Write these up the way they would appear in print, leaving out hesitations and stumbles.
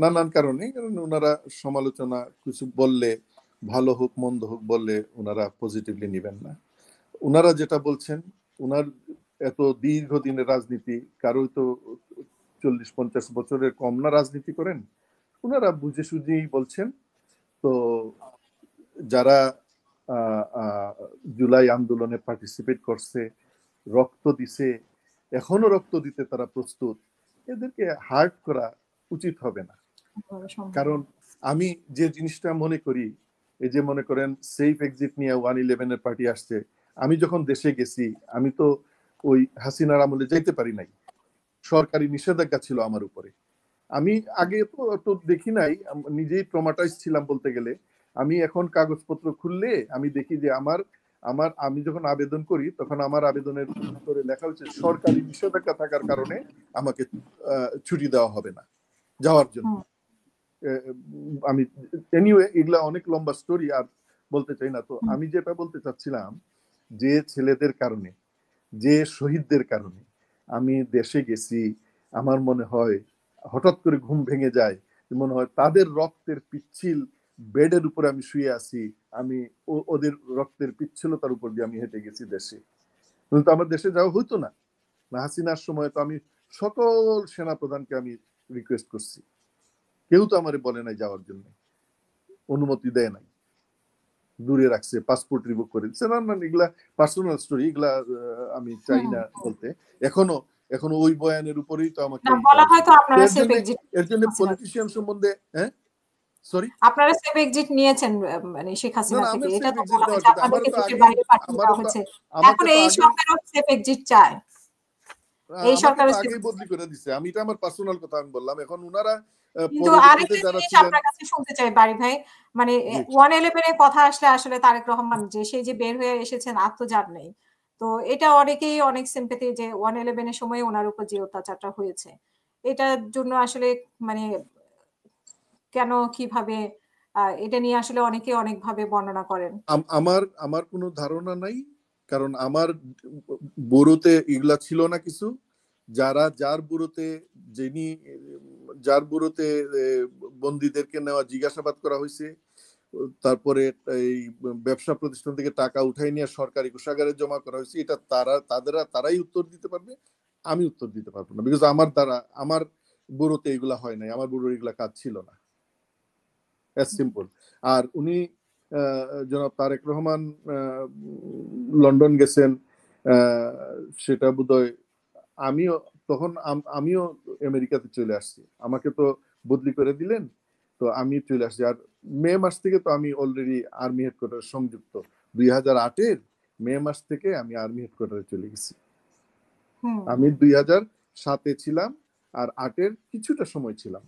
নানান কারণে, কারণ ওনারা সমালোচনা কিছু বললে, ভালো হোক মন্দ হোক বললে ওনারা পজিটিভলি নেবেন না। ওনারা যেটা বলছেন, ওনার এত দীর্ঘদিনের রাজনীতি, কারোই তো 40-50 বছরের কম না রাজনীতি করেন, ওনারা বুঝে সুঝেই বলছেন। তো যারা জুলাই আন্দোলনে পার্টিসিপেট করছে, রক্ত দিছে, এখনো রক্ত দিতে তারা প্রস্তুত, এদেরকে হার্ট করা উচিত হবে না। কারণ আমি যে জিনিসটা মনে করি, এই যে মনে করেন সেফ এক্সিট নিয়ে 111 পার্টি আসছে, আমি যখন দেশে গেছি আমি তো ওই হাসিনার আমলে যাইতে পারি নাই, সরকারি নিষেধাজ্ঞা ছিল আমার উপরে। আমি আগে তো দেখি নাই, নিজেই ট্রমাটাইজ ছিলাম বলতে গেলে। আমি এখন কাগজপত্র খুললে আমি দেখি যে আমি যখন আবেদন করি তখন আমার আবেদনের উত্তরে লেখা হচ্ছে সরকারি নিষেধাজ্ঞা থাকার কারণে আমাকে ছুটি দেওয়া হবে না যাওয়ার জন্য। আমি এনিওয়ে এগুলা অনেক লম্বা স্টোরি, আর বলতে চাই না। তো আমি যেটা বলতে চাচ্ছিলাম, যে ছেলেদের কারণে, যে শহীদদের কারণে আমি দেশে গেছি, আমার মনে হয় হঠাৎ করে ঘুম ভেঙে যায়, মনে হয় তাদের রক্তের পিচ্ছিল বেডের উপরে আমি শুয়ে আছি, আমি ওদের রক্তের পিচ্ছিলতার উপর দিয়ে আমি হেঁটে গেছি দেশে। কিন্তু আমার দেশে যাওয়া হইতো না। হাসিনার সময় তো আমি সকল সেনা প্রধানকে আমি রিকোয়েস্ট করছি, কেউ তো আমারে বলে নাই যাওয়ার জন্য, অনুমতি দেয় নাই, দূরে রাখছে, পাসপোর্ট রিভোক করে দিচ্ছে। না, এগুলা পার্সোনাল স্টোরি, এগুলা আমি চাই না বলতে। এখনো ওই বয়ানের উপরেই তো আমাকে এর জন্য পলিটিশিয়ান সম্বন্ধে সরি আপনারা সেফ এক্সিট নিয়েছেন মানে শেখ হাসিনা থেকে, এটা তো বলা হয়েছে আপনাদেরকে দেশের বাইরে পাঠিয়ে দেওয়া হয়েছে, এখন এই সরকারও সেফ এক্সিট চায়। এই সরকার আগেই বদলি করে দিছে, আমি এটা আমার পার্সোনাল কথা আমি বললাম। এখন ওনারা কিন্তু আরেকটা জিনিস আপনার কাছে শুনতে চাই বাড়ি ভাই, মানে 111 এর কথা আসলে আসলে তারেক রহমান যে সেই যে বের হয়ে এসেছেন আত্মজাত নেই, তো এটা অনেকেই অনেক সিম্পথি যে 111 এর সময় ওনার উপর যে অত্যাচারটা হয়েছে এটার জন্য আসলে মানে কেন কিভাবে এটা নিয়ে আসলে অনেকে অনেক ভাবে বর্ণনা করেন। আমার কোনো ধারণা নাই, কারণ আমার ব্যুরোতে এগুলা ছিল না কিছু। যার ব্যুরোতে বন্দীদেরকে নেওয়া জিজ্ঞাসাবাদ করা হয়েছে, তারপরে এই ব্যবসা প্রতিষ্ঠান থেকে টাকা উঠাই নিয়ে সরকারি কোষাগারে জমা করা হয়েছে, এটা তারাই উত্তর দিতে পারবে, আমি উত্তর দিতে পারবো না। বিকজ আমার ব্যুরোতে এগুলা হয় নাই, আমার ব্যুরোর এগুলা কাজ ছিল না, এজ সিম্পল। আর উনি জনাব তারেক রহমান লন্ডন গেছেন, সেটা বোধহয় আমিও আমেরিকাতে চলে আসছি, আমাকে তো বদলি করে দিলেন, তো আমি চলে আসছি। আর মে মাস থেকে তো আমি অলরেডি আর্মি হেডকোয়ার্টার সংযুক্ত, 2008-এর মে মাস থেকে আমি আর্মি হেডকোয়ার্টারে চলে গেছি। আমি 2007-এ ছিলাম, আর 8-এর কিছুটা সময় ছিলাম,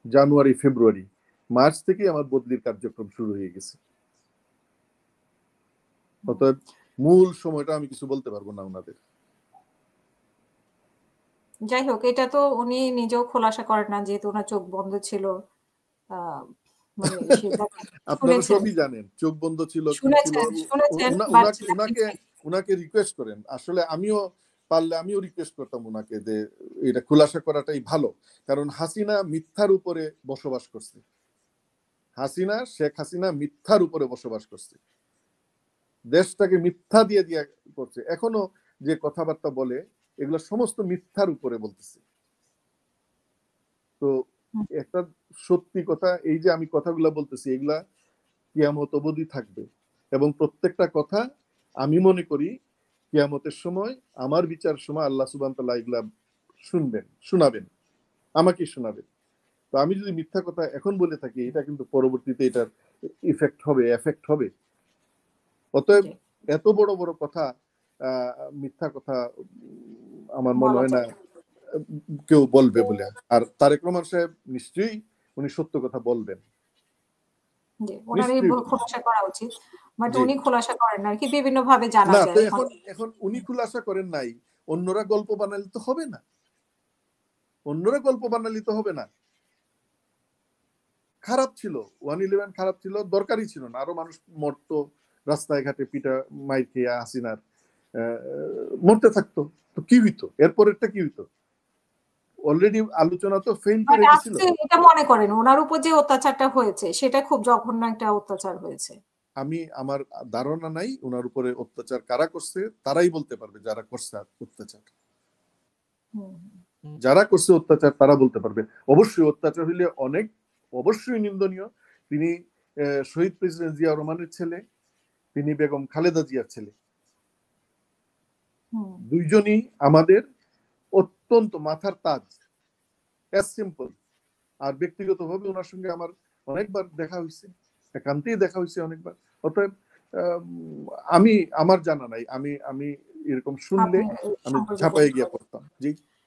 জানুয়ারি ফেব্রুয়ারি মার্চ থেকে আমার বদলির কার্যক্রম শুরু হয়ে গেছে। অতএব মূল সময়টা আমি কিছু বলতে পারবো না ওনাদের। যাই হোক, এটা তো উনি নিজেও খোলাসা করেন না, যেহেতু ওনার চোখ বন্ধ ছিল। আপনারা সবই জানেন চোখ বন্ধ ছিল, উনাকে রিকোয়েস্ট করেন। আসলে আমিও পারলে আমিও রিকোয়েস্ট করতাম ওনাকে যে এটা খোলাসা করাটাই ভালো, কারণ হাসিনা মিথ্যার উপরে বসবাস করছে, শেখ হাসিনা মিথ্যার উপরে বসবাস করছে, দেশটাকে মিথ্যা দিয়ে করছে। এখনো যে কথাবার্তা বলে এগুলো সমস্ত মিথ্যার উপরে বলতেছে। তো একটা সত্যি কথা, এই যে আমি কথাগুলো বলতেছি এগুলা কিয়ামত অবধি থাকবে, এবং প্রত্যেকটা কথা আমি মনে করি কিয়ামতের সময়, আমার বিচার সময় আল্লাহ সুবহানাহু ওয়া তাআলা এগুলা শোনাবেন, আমাকে শোনাবেন। তো আমি যদি মিথ্যা কথা এখন বলে থাকি, এটা কিন্তু পরবর্তীতে এটার এফেক্ট হবে। অতএব এত বড় বড় কথা, মিথ্যা কথা আমার মনে হয় না কেউ বলবে বলে। আর তারেক রহমান সাহেব নিশ্চয়ই উনি সত্য কথা বলবেন, বিভিন্ন ভাবে জানা যায়। এখন উনি খুলাসা করেন নাই, অন্যরা গল্প বানালে তো হবে না, খারাপ ছিল 111, খারাপ ছিল, দরকারই ছিল না। আরো মানুষ মরতো রাস্তায় ঘাটে, পিটা মাইর খেয়ে হাসিনার মরতে থাকতো, তো কি হইতো? এরপরেরটা কি হইতো? অলরেডি আলোচনা তো ফেল মানে করে গেছিল। আপনি এটা মনে করেন ওনার উপর যে অত্যাচারটা হয়েছে সেটা খুব জঘন্য একটা অত্যাচার হয়েছে? আমার ধারণা নাই ওনার উপরে অত্যাচার কারা করছে, তারাই বলতে পারবে যারা করছে অত্যাচার। যারা করছে অত্যাচার তারা বলতে পারবে। অবশ্যই অত্যাচার হইলে অবশ্যই নিন্দনীয়। তিনি শহীদ প্রেসিডেন্ট জিয়া রহমানের ছেলে, তিনি বেগম খালেদা জিয়ার ছেলে। দুইজনই আমাদের অত্যন্ত মাথার তাজ, অ্যাজ সিম্পল। আর ব্যক্তিগতভাবে ওনার সঙ্গে আমার অনেকবার দেখা হয়েছে, একান্তেই দেখা হয়েছে অনেকবার। অতএব আমার জানা নাই, আমি এরকম শুনলে আমি ঝাঁপায়ে গিয়ে পড়তাম। জি।